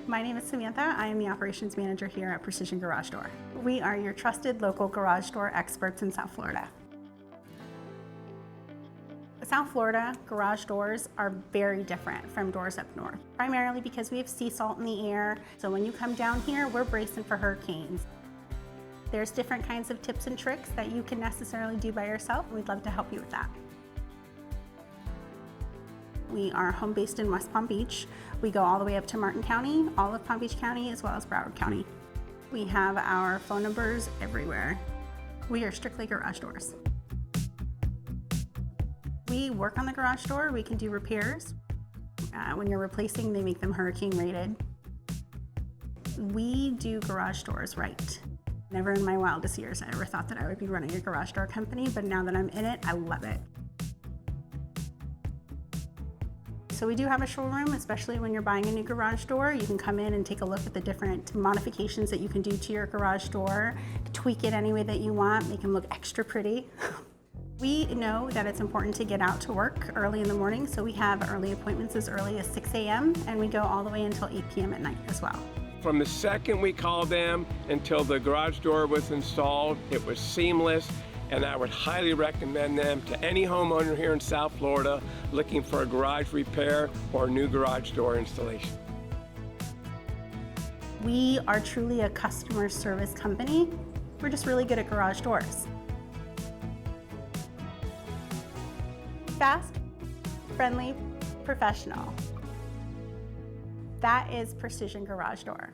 My name is Samantha. I am the operations manager here at Precision Garage Door. We are your trusted local garage door experts in South Florida. South Florida garage doors are very different from doors up north, primarily because we have sea salt in the air. So when you come down here, we're bracing for hurricanes. There's different kinds of tips and tricks that you can necessarily do by yourself, and we'd love to help you with that. We are home based in West Palm Beach. We go all the way up to Martin County, all of Palm Beach County, as well as Broward County. We have our phone numbers everywhere. We are strictly garage doors. We work on the garage door. We can do repairs. When you're replacing, they make them hurricane rated. We do garage doors right. Never in my wildest years I ever thought that I would be running a garage door company, but now that I'm in it, I love it. So we do have a showroom, especially when you're buying a new garage door. You can come in and take a look at the different modifications that you can do to your garage door, tweak it any way that you want, make them look extra pretty. We know that it's important to get out to work early in the morning, so we have early appointments as early as 6 a.m. and we go all the way until 8 p.m. at night as well. From the second we called them until the garage door was installed, it was seamless, and I would highly recommend them to any homeowner here in South Florida looking for a garage repair or a new garage door installation. We are truly a customer service company. We're just really good at garage doors. Fast, friendly, professional. That is Precision Garage Door.